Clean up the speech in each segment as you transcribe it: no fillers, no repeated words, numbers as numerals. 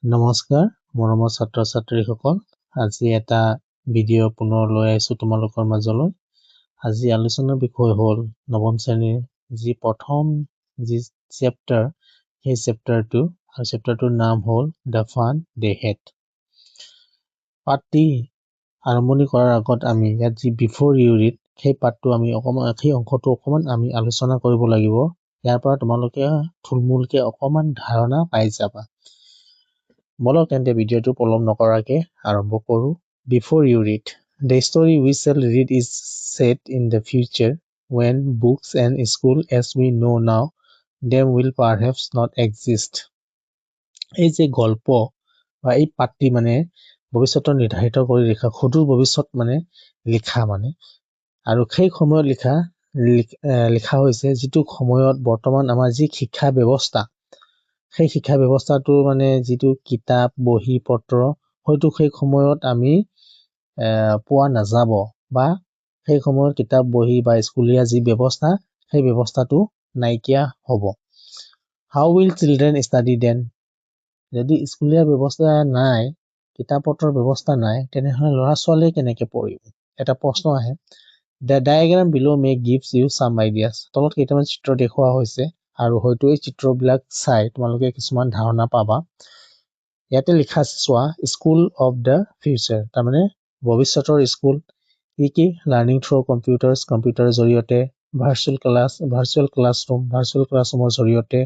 নমস্কাৰ মৰমৰ ছাত্ৰ ছাত্ৰীসকল, আজি এটা ভিডিঅ' পুনৰ লৈ আহিছোঁ তোমালোকৰ মাজলৈ। আজি আলোচনাৰ বিষয় হ'ল নৱম শ্ৰেণীৰ যি প্ৰথম যি চেপ্টাৰ, সেই চেপ্টাৰটো আৰু চেপ্টাৰটোৰ নাম হ'ল দ্য ফান দে হেড। পাঠটি আৰম্ভণি কৰাৰ আগত আমি ইয়াত যি বিফৰ ইউ ৰিড, সেই পাঠটো আমি সেই অংশটো অকণমান আমি আলোচনা কৰিব লাগিব। ইয়াৰ পৰা তোমালোকে থুলমূলকে অকণমান ধাৰণা পাই যাবা। বলক তেন্তে ভিডিঅ'টো পলম নকৰাকে আৰম্ভ কৰোঁ। Before you read, the story we shall read is set in the future when books and school as we know now them will perhaps not exist. এই যে গল্প বা এই পাঠটি মানে ভৱিষ্যতৰ নিৰ্ধাৰিত কৰি লিখা, সুদূৰ ভৱিষ্যত মানে লিখা মানে, আৰু সেই সময়ত লিখা হৈছে যিটো সময়ত বৰ্তমান আমাৰ যি শিক্ষা ব্যৱস্থা, সেই শিক্ষা ব্যৱস্থাটো মানে যিটো কিতাপ বহি পত্ৰ হয়তো সেই সময়ত আমি পোৱা নাযাব, বা সেই সময়ত কিতাপ বহি বা স্কুলীয়া যি ব্যৱস্থা, সেই ব্যৱস্থাটো নাইকিয়া হ'ব। How will children study then? যদি স্কুলীয়া ব্যৱস্থা নাই, কিতাপ পত্ৰৰ ব্যৱস্থা নাই, তেনেহ'লে ল'ৰা ছোৱালীয়ে কেনেকে পঢ়িব? এটা প্ৰশ্ন আহে। The diagram below may gives you some ideas. তলত কেইটামান চিত্ৰ দেখুওৱা হৈছে আৰু হয়তো এই চিত্ৰবিলাক চাই তোমালোকে কিছুমান ধাৰণা পাবা। ইয়াতে লিখা আছে চোৱা, স্কুল অফ দ্য ফিউচাৰ, তাৰমানে ভৱিষ্যতৰ স্কুল। কি লাৰ্ণিং থ্ৰু কম্পিউটাৰৰ জৰিয়তে, ভাৰ্চুৱেল ক্লাছৰুমৰ জৰিয়তে,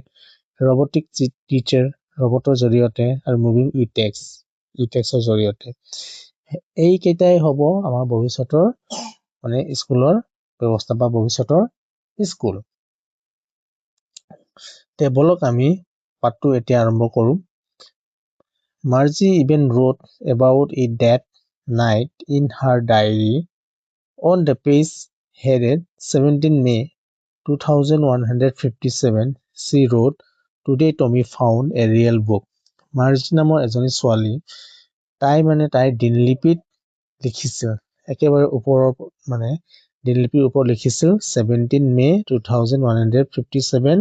ৰবটিক টিচাৰ, ৰবটৰ জৰিয়তে, আৰু মুভিং ই-টেক্সৰ জৰিয়তে। এইকেইটাই হ'ব আমাৰ ভৱিষ্যতৰ মানে স্কুলৰ ব্যৱস্থা বা ভৱিষ্যতৰ স্কুল। তে বলক আমি পাঠটো এতিয়া আৰম্ভ কৰোঁ। Margie even wrote about it that night in her diary. On the page headed 17 May 2157, she wrote, Today Tommy found a real book. Margie নামৰ এজনী ছোৱালী, তাই মানে তাইৰ দিনলিপিত লিখিছিল, একেবাৰে ওপৰৰ মানে দিনলিপিৰ ওপৰত লিখিছিল 17 May 2157,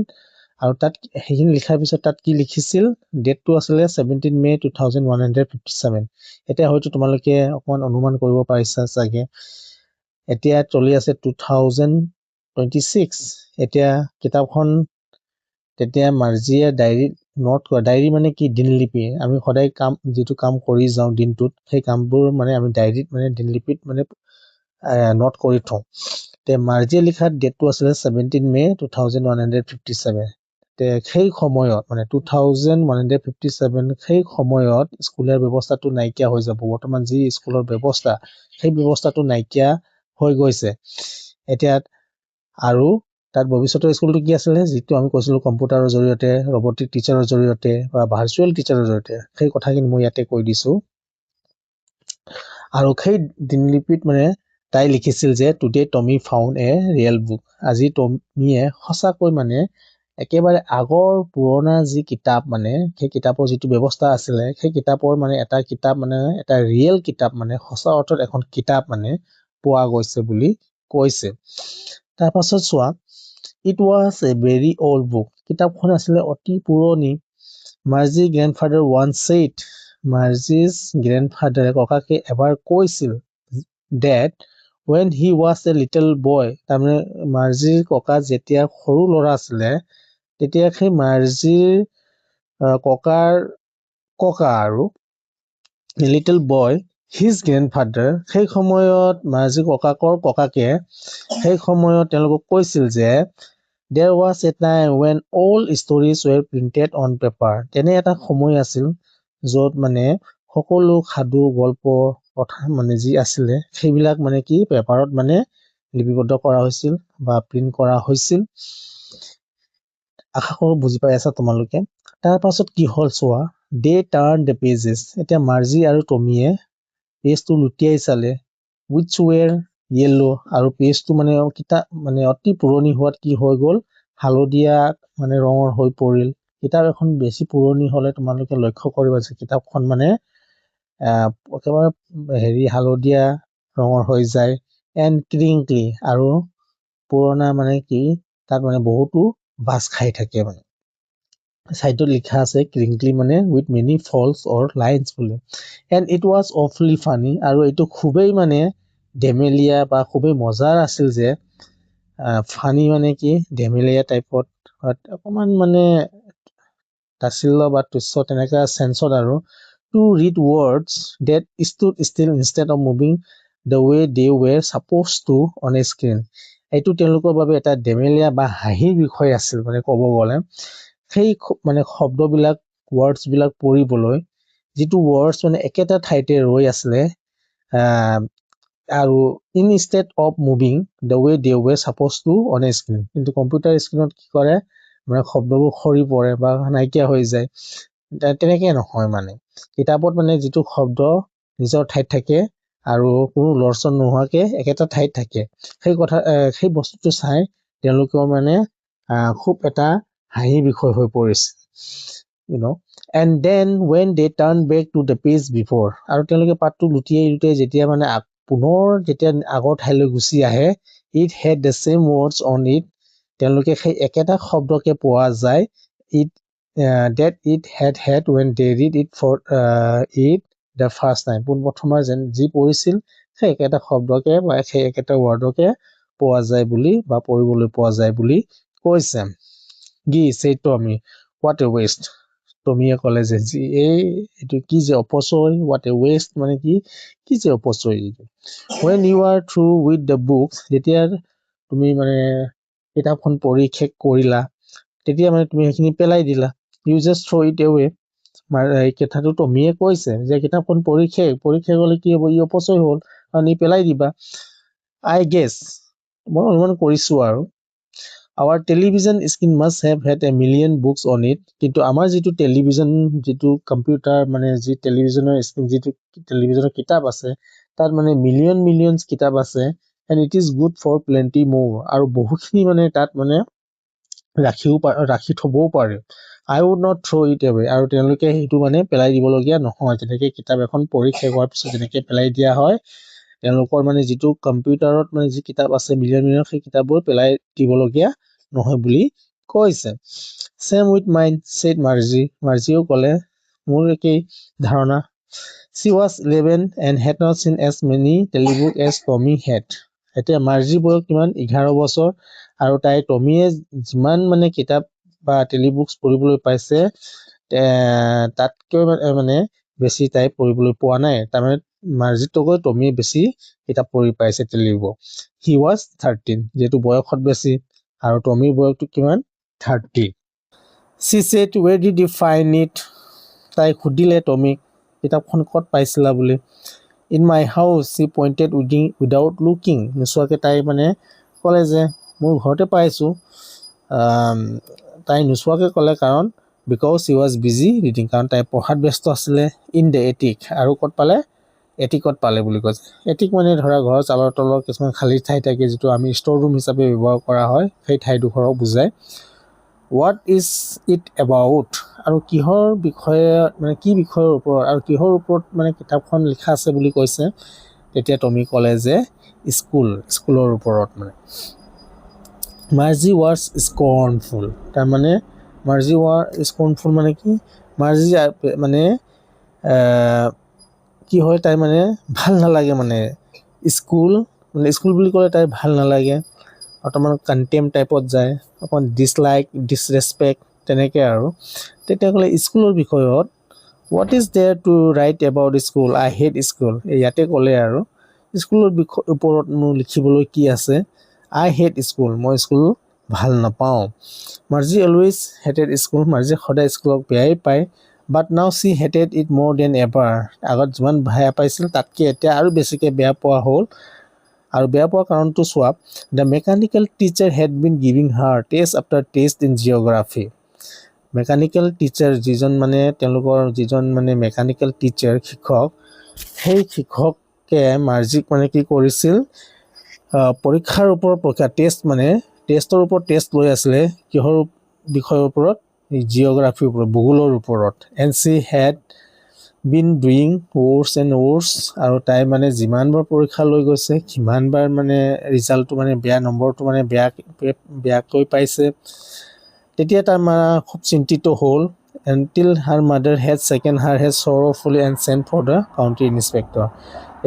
আৰু তাত সেইখিনি লিখাৰ পিছত তাত কি লিখিছিল, ডেটটো আছিলে 17 May 2157। এতিয়া হয়তো তোমালোকে অকণমান অনুমান কৰিব পাৰিছা চাগে, এতিয়া চলি আছে 2026। এতিয়া কিতাপখন তেতিয়া মাৰ্জিয়ে ডায়েৰীত নোট কৰা, ডায়েৰী মানে কি, দিনলিপি। আমি সদায় যিটো কাম কৰি যাওঁ দিনটোত, সেই কামবোৰ মানে আমি ডায়েৰীত মানে দিনলিপিত মানে নোট কৰি থওঁ। তে মাৰ্জিয়ে লিখা ডেটটো আছিলে 17 May 2157। তে সেই সময়ত মানে 2157, সেই সময়ত স্কুলীয়া ব্যৱস্থাটো নাইকিয়া হৈ যাব। বৰ্তমান যি স্কুলৰ ব্যৱস্থা, সেই ব্যৱস্থাটো নাইকিয়া হৈ গৈছে এতিয়া। আৰু তাত ভৱিষ্যতৰ স্কুলটো কি আছিলে, যিটো আমি কৈছিলোঁ কম্পিউটাৰৰ জৰিয়তে, ৰবটিক টিচাৰৰ জৰিয়তে বা ভাৰ্চুৱেল টিচাৰৰ জৰিয়তে, সেই কথাখিনি মই ইয়াতে কৈ দিছোঁ। আৰু সেই দিনলিপিত মানে তাই লিখিছিল যে টুডে টমি ফাউণ্ড এ ৰিয়েল বুক। আজি টমিয়ে সঁচাকৈ মানে একেবাৰে আগৰ পুৰণা যি কিতাপ, মানে সেই কিতাপৰ যিটো ব্যৱস্থা আছিলে, সেই কিতাপৰ মানে এটা কিতাপ, মানে এটা ৰিয়েল কিতাপ, মানে সঁচা অৰ্থত এখন কিতাপ মানে পোৱা গৈছে বুলি কৈছে। তাৰ পাছত চোৱা, it was a very old book. কিতাপখন আছিলে অতি পুৰণি। মাৰ্জি গ্ৰেণ্ডফাদাৰ ওৱান ছেইড, মাৰ্জিজ গ্ৰেণ্ডফাদাৰে ককাকে এবাৰ কৈছিল, date when he was a little boy, তাৰমানে মাৰ্জিৰ ককা যেতিয়া সৰু ল'ৰা আছিলে, তেতিয়া সেই মাৰ্জিৰ ককাৰ ককা আৰু লিটল বয়, হিজ গ্ৰেণ্ডফাদাৰ, সেই সময়ত মাৰ্জিৰ ককাকৰ ককাকে সেই সময়ত তেওঁলোকক কৈছিল যে there was a time when all stories were printed on paper. তেনে এটা সময় আছিল য'ত মানে সকলো সাধু গল্প কথা মানে যি আছিলে, সেইবিলাক মানে কি পেপাৰত মানে লিপিবদ্ধ কৰা হৈছিল বা প্ৰিণ্ট কৰা হৈছিল। আশা কৰোঁ বুজি পাই আছা তোমালোকে। তাৰ পাছত কি হ'ল চোৱা, দে টাৰ্ন দ্য পেজেছ। এতিয়া মাৰ্জি আৰু টমিয়ে পেজটো লুটিয়াই চালে, উইচ ৱেৰ য়েল্লো, আৰু পেজটো মানে কিতাপ মানে অতি পুৰণি হোৱাত কি হৈ গ'ল, হালধীয়া মানে ৰঙৰ হৈ পৰিল। কিতাপ এখন বেছি পুৰণি হ'লে তোমালোকে লক্ষ্য কৰিবা যে কিতাপখন মানে একেবাৰে হালধীয়া ৰঙৰ হৈ যায়। এণ্ড ক্ৰিংকলি, আৰু পুৰণা মানে কি, তাত মানে বহুতো বাছ খাই থাকে মানে। চাইডত লিখা আছে ক্ৰিংকলি মানে with many folds or lines বোলে and it was awfully funny আৰু এইটো খুবেই মানে ধেমেলীয়া বা খুবেই মজাৰ আছিল যে ফানি মানে কি ধেমেলীয়া টাইপত অকণমান মানে তাচিল্য বা তুচ্ছ তেনেকুৱা চেন্সত আৰু to read words that stood still instead of moving the way they were supposed to on a screen এইটো তেওঁলোকৰ বাবে এটা ধেমেলীয়া বা হাঁহিৰ বিষয় আছিল মানে ক'ব গ'লে সেই মানে শব্দবিলাক ৱৰ্ডছবিলাক পঢ়িবলৈ যিটো ৱৰ্ডছ মানে একেটা ঠাইতে ৰৈ আছিলে আৰু instead of moving the way they were suppose to on a screen কিন্তু কম্পিউটাৰ স্ক্ৰীণত কি কৰে মানে শব্দবোৰ সৰি পৰে বা নাইকিয়া হৈ যায় তেনেকৈ নহয় মানে কিতাপত মানে যিটো শব্দ নিজৰ ঠাইত থাকে আৰু কোনো লৰচৰ নোহোৱাকৈ একেটা ঠাইত থাকে সেই বস্তুটো চাই তেওঁলোকৰ মানে খুব এটা হাঁহিৰ বিষয় হৈ পৰিছে and then when they turn back to the page before আৰু তেওঁলোকে পাতটো লুটিয়াই যেতিয়া মানে পুনৰ যেতিয়া আগৰ ঠাইলৈ গুচি আহে it had the same words on it তেওঁলোকে সেই একেটা শব্দকে পোৱা যায় it that it had when they read it for it the first time পোনপ্ৰথমবাৰ যেন যি পঢ়িছিল সেই একেটা শব্দকে বা সেই একেটা ৱৰ্ডকে পোৱা যায় বুলি বা পঢ়িবলৈ পোৱা যায় বুলি কৈছে গি চে টমি হোৱাট এ ৱেষ্ট টমিয়ে ক'লে যে এইটো কি যে অপচয় হোৱাট এ ৱেষ্ট মানে কি যে অপচয় এইটো when you are through with the books যেতিয়া তুমি মানে কিতাপখন পঢ়ি শেষ কৰিলা তেতিয়া মানে তুমি সেইখিনি পেলাই দিলা you just throw' it away এই কথাটো টমিয়ে কৈছে যে কিতাপখন পঢ়ি শেষ হ'লে কি হ'ব ই অপচয় হ'ল কাৰণ ই পেলাই দিবা আই গেছ মই অনুমান কৰিছোঁ আৰু our television screen must have had a million books on it কিন্তু আমাৰ যিটো টেলিভিজন যিটো কম্পিউটাৰ মানে যি টেলিভিজনৰ স্ক্ৰীন যিটো টেলিভিজনৰ কিতাপ আছে তাত মানে মিলিয়ন কিতাপ আছে and it is good for plenty more আৰু বহুখিনি মানে তাত মানে ৰাখি থবও পাৰে I would not throw it away আৰু তেওঁলোকে সেইটো মানে পেলাই দিবলগীয়া নহয় যেনেকৈ কিতাপ এখন পঢ়ি শেষ হোৱাৰ পিছত যেনেকৈ পেলাই দিয়া হয় তেওঁলোকৰ মানে যিটো কম্পিউটাৰত মানে যি কিতাপ আছে মিলিয়ন সেই কিতাপবোৰ পেলাই দিবলগীয়া নহয় বুলি কৈছে চেম উইথ মাইন ছেড মাৰ্জিয়েও ক'লে মোৰ একেই ধাৰণা she was 11 and had not seen as many telebook as Tommy had এতিয়া মাৰ্জিৰ বয়স কিমান 11 বছৰ আৰু তাই টমিয়ে যিমান মানে কিতাপ বা টেলিবুকছ পঢ়িবলৈ পাইছে তাতকৈ মানে বেছি তাই পঢ়িবলৈ পোৱা নাই তাৰমানে মাৰ্জিতকৈ টমিয়ে বেছি কিতাপ পঢ়ি পাইছে টেলিবুক হি ৱাজ 13 যিহেতু বয়সত বেছি আৰু টমিৰ বয়সটো কিমান 30 she said where did you find it তাই সুধিলে টমিক কিতাপখন ক'ত পাইছিলা বুলি in my house she pointed without looking নোচোৱাকৈ তাই মানে ক'লে যে মোৰ ঘৰতে পাইছোঁ তাই নোচোৱাকৈ ক'লে কাৰণ because she was busy reading কাৰণ তাই পঢ়াত ব্যস্ত আছিলে in the attic আৰু ক'ত পালে এটিকত পালে বুলি কৈছে এটিক মানে ধৰা ঘৰৰ চালৰ তলৰ কিছুমান খালী ঠাই থাকে যিটো আমি ষ্ট'ৰ ৰুম হিচাপে ব্যৱহাৰ কৰা হয় সেই ঠাইডোখৰক বুজায় হোৱাট ইজ ইট এবাউট আৰু কিহৰ বিষয়ে মানে কি বিষয়ৰ ওপৰত আৰু কিহৰ ওপৰত মানে কিতাপখন লিখা আছে বুলি কৈছে তেতিয়া টমি ক'লে যে স্কুলৰ ওপৰত মানে মাৰ্জি ৱাজ স্কৰ্ণফুল তাৰমানে মাৰ্জি ৱাৰ স্কৰ্ণফুল মানে কি মাৰ্জি মানে কি হয় তাই মানে ভাল নালাগে মানে স্কুল বুলি ক'লে তাই ভাল নালাগে অকণমান কণ্টেম টাইপত যায় অকণমান ডিছৰেচপেক্ট তেনেকৈ আৰু তেতিয়া ক'লে স্কুলৰ বিষয়ত what is there to write about school I hate school ইয়াতে ক'লে আৰু স্কুলৰ ওপৰত মোৰ লিখিবলৈ কি আছে আই হেট স্কুল মই স্কুল ভাল নাপাওঁ Marzi always hated school Marzi সদায় স্কুলক বেয়াই পায় but now C hated it মোৰ দেন এভাৰ আগত যিমান বেয়া পাইছিল তাতকৈ এতিয়া আৰু বেছিকৈ বেয়া পোৱা হ'ল আৰু বেয়া পোৱাৰ কাৰণটো চোৱা the mechanical teacher had been giving her test after test in geography mechanical teacher যিজন মানে মেকানিকেল টিচাৰ শিক্ষক সেই শিক্ষকে মাৰ্জিক মানে কি কৰিছিল পৰীক্ষাৰ ওপৰত টেষ্টৰ ওপৰত টেষ্ট লৈ আছিলে কিহৰ বিষয়ৰ ওপৰত জিঅ'গ্ৰাফিৰ ওপৰত ভূগোলৰ ওপৰত and C had been doing ৱৰ্ছ and ৱৰ্ছ আৰু তাই মানে যিমানবাৰ পৰীক্ষা লৈ গৈছে সিমানবাৰ মানে ৰিজাল্টটো মানে বেয়া নম্বৰটো মানে বেয়াকৈ পাইছে তেতিয়া তাৰ মা খুব চিন্তিত হ'ল until her mother had shaken her head sorrowfully and sent for the county inspector.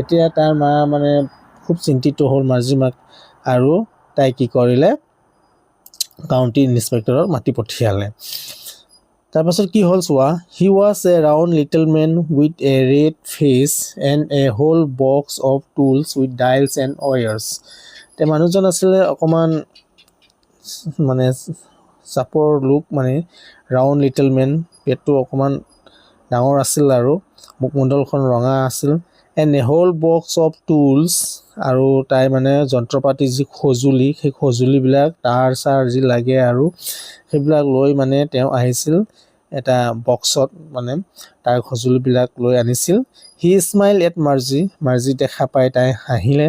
এতিয়া তাৰ মা মানে খুব চিন্তিত হ'ল মাৰ্জি মাক আৰু তাই কি কৰিলে কাউণ্টি ইন্সপেক্টৰক মাতি পঠিয়ালে তাৰপাছত কি হ'ল চোৱা he was a round little man with a red face and a whole box of tools with dials and wires তে মানুহজন আছিলে অকমান মানে চাপৰ লুক মানে ৰাউণ্ড লিটল মেন পেটটো অকমান ডাঙৰ আছিল আৰু মুখমণ্ডলখন ৰঙা আছিল and a whole box of tools আৰু তাই মানে যন্ত্ৰপাতি যি সঁজুলি সেই সঁজুলিবিলাক তাঁৰ চাৰ যি লাগে আৰু সেইবিলাক লৈ মানে তেওঁ আহিছিল এটা বক্সত মানে তাৰ সঁজুলিবিলাক লৈ আনিছিল হি স্মাইল এট মাৰ্জি দেখা পাই তাই হাঁহিলে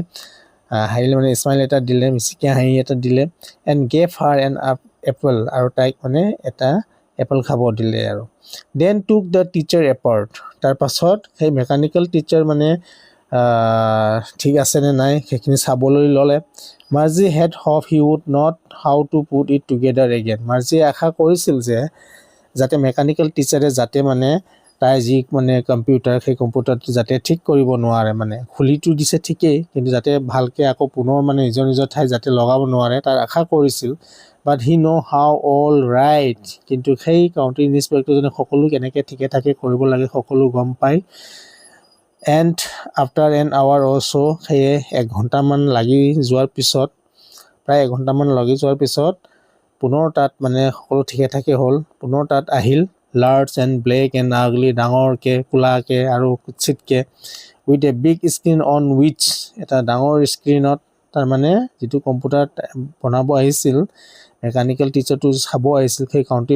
মানে স্মাইল এটা দিলে মিচিকে হাঁহি এটা দিলে and gave her N Apple আৰু তাইক মানে এটা এপল খাব দিলে আৰু then took the teacher apart তাৰ পাছত সেই মেকানিকেল টিচাৰ মানে ঠিক আছে নে নাই সেইখিনি চাবলৈ ল'লে Margie had hoped he would not how to put it together again মাৰ্জিয়ে আশা কৰিছিল যে যাতে মেকানিকেল টিচাৰে যাতে মানে তাই যি মানে কম্পিউটাৰ সেই কম্পিউটাৰটো যাতে ঠিক কৰিব নোৱাৰে মানে খুলিটো দিছে ঠিকেই কিন্তু যাতে ভালকৈ আকৌ পুনৰ মানে নিজৰ ঠাইত যাতে লগাব নোৱাৰে তাৰ আশা কৰিছিল but he no' how all right কিন্তু সেই কাউণ্টি ইন্সপেক্টৰজনে সকলো কেনেকৈ ঠিকে ঠাকে কৰিব লাগে সকলো গম পায় and after an hour also' সেয়ে 1 ঘণ্টামান লাগি যোৱাৰ পিছত প্ৰায় 1 ঘণ্টামান লাগি যোৱাৰ পিছত পুনৰ তাত মানে সকলো ঠিকে ঠাকে হ'ল পুনৰ তাত আহিল লাৰ্জ এণ্ড ব্লেক এণ্ড আগলি ডাঙৰকৈ কোলাকৈ আৰু কুৎচিতকৈ with a big screen on which এটা ডাঙৰ স্ক্ৰীণত তাৰমানে যিটো কম্পিউটাৰ বনাব আহিছিল মেকানিকেল টিচাৰটো চাব আহিছিল সেই কাউণ্টি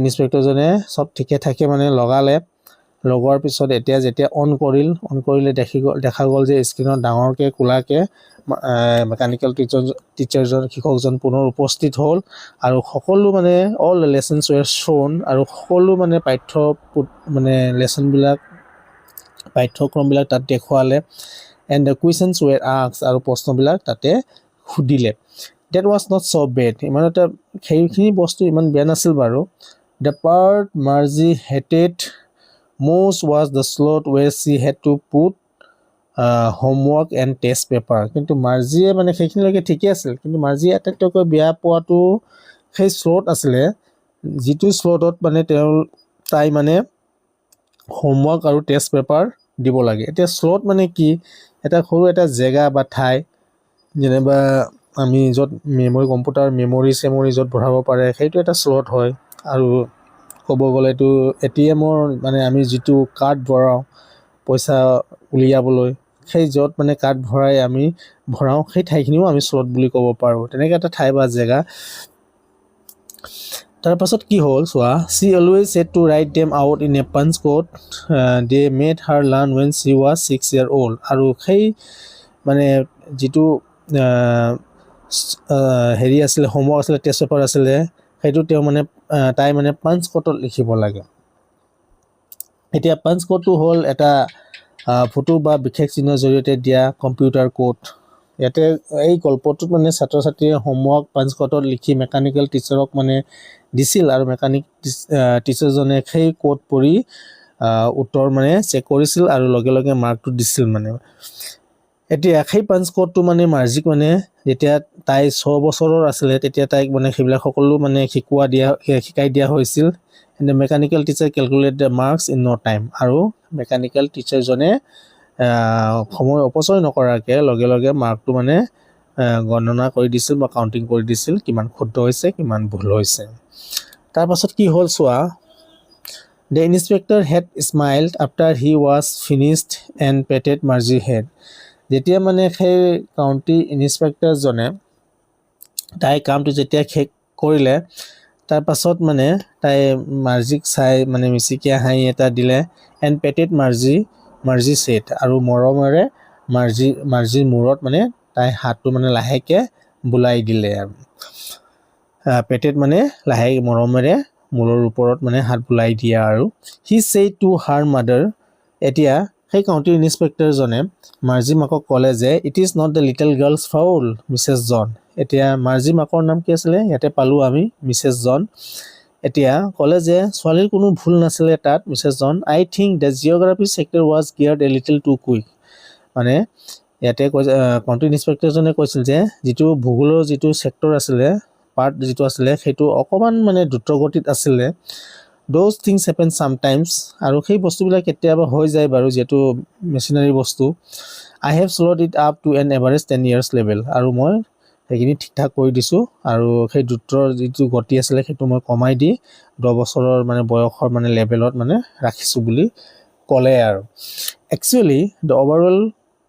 ইন্সপেক্টৰজনে চব ঠিকে ঠাকে মানে লগালে লগোৱাৰ পিছত এতিয়া যেতিয়া অন কৰিলে দেখা গ'ল যে স্ক্ৰীণত ডাঙৰকৈ কোলাকৈ মেকানিকেল টিচাৰজন শিক্ষকজন পুনৰ উপস্থিত হ'ল আৰু সকলো মানে অল লেচনছ ৱেৰ শ্ব'ন আৰু সকলো মানে পাঠ্যক্ৰমবিলাক তাত দেখুৱালে এণ্ড দ্য কুৱেশ্যনছ ৱেৰ আস্কড আৰু প্ৰশ্নবিলাক তাতে সুধিলে that was not so' bed ইমান এটা সেইখিনি বস্তু ইমান বেয়া নাছিল বাৰু the part Marzi hated most was the slot where she had to put homework and test paper কিন্তু মাৰ্জিয়ে মানে সেইখিনিলৈকে ঠিকে আছিল কিন্তু মাৰ্জিয়ে আটাইতকৈ বেয়া পোৱাটো সেই শ্লট আছিলে যিটো শ্লটত মানে তাই মানে হোমৱৰ্ক আৰু টেষ্ট পেপাৰ দিব লাগে এতিয়া শ্লট মানে কি এটা সৰু এটা জেগা বা ঠাই যেনিবা আমি য'ত কম্পিউটাৰ মেমৰি য'ত ভৰাব পাৰে সেইটো এটা শ্লট হয় আৰু ক'ব গ'লে এইটো ATMৰ মানে আমি যিটো কাৰ্ড ভৰাওঁ পইচা উলিয়াবলৈ সেই য'ত মানে কাৰ্ড ভৰাওঁ সেই ঠাইখিনিও আমি শ্লট বুলি ক'ব পাৰোঁ তেনেকৈ এটা ঠাই বা জেগা তাৰপাছত কি হ'ল চোৱা she always said to write them out in a punch code they made her learn when she was 6 years old আৰু সেই মানে যিটো হেৰি আছিলে হোমৱৰ্ক আছিলে টেষ্ট পেপাৰ আছিলে সেইটো তেওঁ মানে তাই মানে পাঞ্চ কোডত লিখিব লাগে এতিয়া পাঞ্চ কোডটো হ'ল এটা ফটো বা বিশেষ চিহ্নৰ জৰিয়তে দিয়া কম্পিউটাৰ কোড ইয়াতে এই গল্পটোত মানে ছাত্ৰ ছাত্ৰীয়ে হোমৱৰ্ক পাঞ্চ কোডত লিখি মেকানিকেল টিচাৰক মানে দিছিল আৰু টিচাৰজনে সেই কোড পঢ়ি উত্তৰ মানে চেক কৰিছিল আৰু লগে লগে মাৰ্কটো দিছিল মানে এতিয়া সেই পাঞ্চ কোডটো মানে মাৰ্জিক মানে যেতিয়া তাই 6 বছৰৰ আছিলে তেতিয়া তাইক মানে সেইবিলাক সকলো মানে শিকাই দিয়া হৈছিল and mechanical teacher calculate the marks in no' time আৰু মেকানিকেল টিচাৰজনে সময় অপচয় নকৰাকৈ লগে লগে মাৰ্কটো মানে গণনা কৰি দিছিল বা কাউণ্টিং কৰি দিছিল কিমান শুদ্ধ হৈছে কিমান ভুল হৈছে তাৰপাছত কি হ'ল চোৱা the inspector had smiled after he was finished and patted মাৰ্জিৰ হেড যেতিয়া মানে সেই কাউণ্টি ইন্সপেক্টৰজনে তাই কামটো যেতিয়া শেষ কৰিলে তাৰপাছত মানে তাই মাৰ্জিক চাই মানে মিচিকে হাঁহি এটা দিলে এণ্ড পেটেড মাৰ্জি ছেড আৰু মৰমেৰে মাৰ্জিৰ মূৰত মানে তাই হাতটো মানে লাহেকৈ বুলাই দিলে আৰু পেটেড মানে লাহে মৰমেৰে মূৰৰ ওপৰত মানে হাত বুলাই দিয়া আৰু he said to her mother এতিয়া সেই কাউণ্টি ইনস্পেক্টৰজনে মাৰ্জি মাকক ক'লে যে it is not the little girl's fault Mrs Jones. এতিয়া মাৰ্জি মাকৰ নাম কি আছিলে, ইয়াতে পালোঁ আমি মিছেছ জন। এতিয়া ক'লে যে ছোৱালীৰ কোনো ভুল নাছিলে তাত Mrs Jones. I think the geography sector was geared a little too quick. মানে ইয়াতে কাউণ্টি ইনস্পেক্টৰজনে কৈছিল যে যিটো ভূগোলৰ যিটো ছেক্টৰ আছিলে, পাৰ্ট যিটো আছিলে, সেইটো অকণমান মানে দ্ৰুতগতিত আছিলে। দ'জ থিংছ হেপেন ছামটাইমছ, আৰু সেই বস্তুবিলাক কেতিয়াবা হৈ যায় বাৰু, যিহেতু মেচিনাৰী বস্তু। I have slowed it up to an average 10 years level, আৰু মই সেইখিনি ঠিক ঠাক কৰি দিছোঁ, আৰু সেই দ্ৰুতৰ যিটো গতি আছিলে সেইটো মই কমাই দি 10 বছৰৰ মানে বয়সৰ মানে লেভেলত মানে ৰাখিছোঁ বুলি ক'লে আৰু। Actually the overall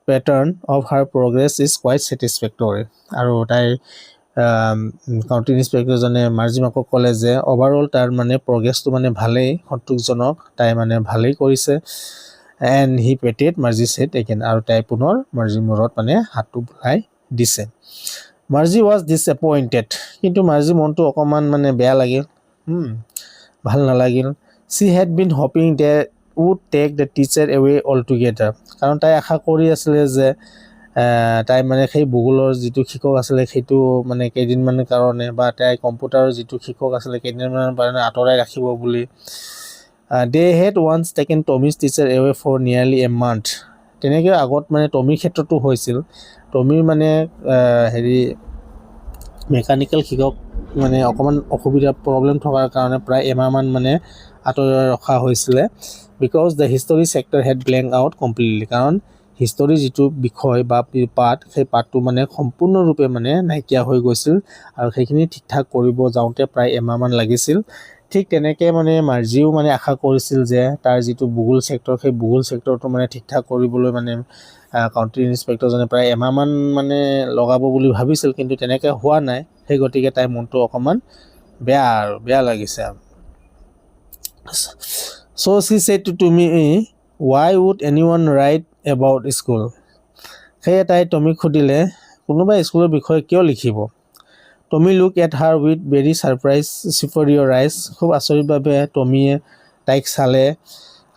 pattern of her progress is quite satisfactory. আৰু তাইৰ কাউণ্টি ইনস্পেক্টৰজনে মাৰ্জি মাকক ক'লে যে অভাৰঅল তাৰ মানে প্ৰগ্ৰেছটো মানে ভালেই, সন্তোষজনক, তাই মানে ভালেই কৰিছে। And he patted Margie said again, আৰু তাই পুনৰ মাৰ্জিৰ মূৰত মানে হাতটো বুলাই দিছে। মাৰ্জি ৱাজ ডিছএপইণ্টেড, কিন্তু মাৰ্জি মনটো অকণমান মানে বেয়া লাগিল, ভাল নালাগিল। She had been hoping they would take the teacher away all together, কাৰণ তাই আশা কৰি আছিলে যে তাই মানে সেই ভূগোলৰ যিটো শিক্ষক আছিলে সেইটো মানে কেইদিনমানৰ কাৰণে, বা তাই কম্পিউটাৰৰ যিটো শিক্ষক আছিলে কেইদিনমানৰ কাৰণে আঁতৰাই ৰাখিব বুলি। They had once taken Tommy's teacher away for nearly a month. তেনেকৈ আগত মানে টমিৰ ক্ষেত্ৰতো হৈছিল। টমিৰ মানে মেকানিকেল শিক্ষক মানে অকণমান অসুবিধা প্ৰব্লেম থকাৰ কাৰণে প্ৰায় এমাহমান মানে আঁতৰাই ৰখা হৈছিলে। Because the history sector head blank out completely, কাৰণ হিষ্টৰী যিটো বিষয় বা পাঠ, সেই পাঠটো মানে সম্পূৰ্ণৰূপে মানে নাইকিয়া হৈ গৈছিল, আৰু সেইখিনি ঠিক ঠাক কৰিব যাওঁতে প্ৰায় এমাহমান লাগিছিল। ঠিক তেনেকৈ মানে মাৰ্জিও মানে আশা কৰিছিল যে তাৰ যিটো ভূগোল ছেক্টৰ, সেই ভূগোল ছেক্টৰটো মানে ঠিক ঠাক কৰিবলৈ মানে কাউণ্টি ইনস্পেক্টৰজনে প্ৰায় এমাহমান মানে লগাব বুলি ভাবিছিল, কিন্তু তেনেকৈ হোৱা নাই। সেই গতিকে তাইৰ মনটো অকণমান বেয়া লাগিছে। So' she said to me, why would anyone write about about স্কুল। সেয়ে তাই টমিক সুধিলে কোনোবাই স্কুলৰ বিষয়ে কিয় লিখিব। Tommy look at her with very surprise superior eyes. খুব আচৰিতভাৱে টমিয়ে তাইক চালে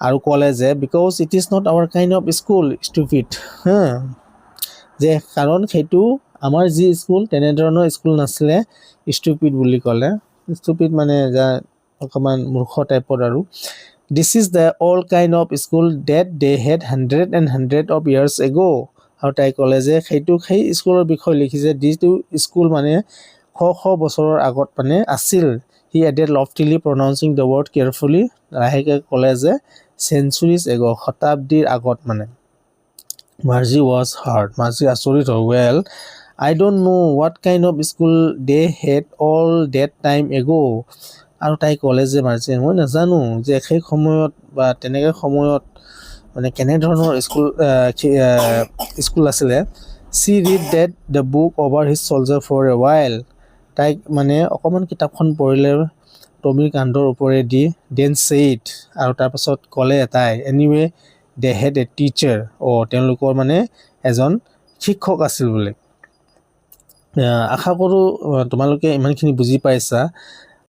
আৰু ক'লে যে because it is not our kind of school stupid. যে কাৰণ সেইটো আমাৰ যি স্কুল তেনেধৰণৰ স্কুল নাছিলে, ষ্টুপিড বুলি ক'লে। ষ্টুপিড মানে যা অকণমান মূৰ্খ টাইপৰ আৰু। This is the old kind of school that they had 100 of years ago। আৰু তাই ক'লে যে সেইটো সেই স্কুলৰ বিষয়ে লিখিছে যিটো স্কুল মানে শ বছৰৰ আগত মানে আছিল। হি এডেড লফটিলি প্ৰনাউন্সিং দ্য ৱৰ্ড কেয়াৰফুলি, লাহেকৈ ক'লে যে চেঞ্চুৰিজ এগ', শতাব্দীৰ আগত মানে। মাৰ্জি ৱাজ হাৰ্ড, মাৰ্জি আচৰিত হ'ল। Well I don't know' what kind of school they had all that time ago'. আৰু তাই ক'লে যে মাৰ্জি, মই নাজানো যে সেই সময়ত বা তেনেকৈ সময়ত মানে কেনেধৰণৰ স্কুল আছিলে। She read that the book over his shoulder for a while. তাইক মানে অকণমান কিতাপখন পঢ়িলে টমিৰ কান্ধৰ ওপৰেদি। দেন ছেইড, আৰু তাৰপাছত ক'লে তাই anyway De head a teacher, তেওঁলোকৰ মানে এজন শিক্ষক আছিল বুলি। আশা কৰোঁ তোমালোকে ইমানখিনি বুজি পাইছা।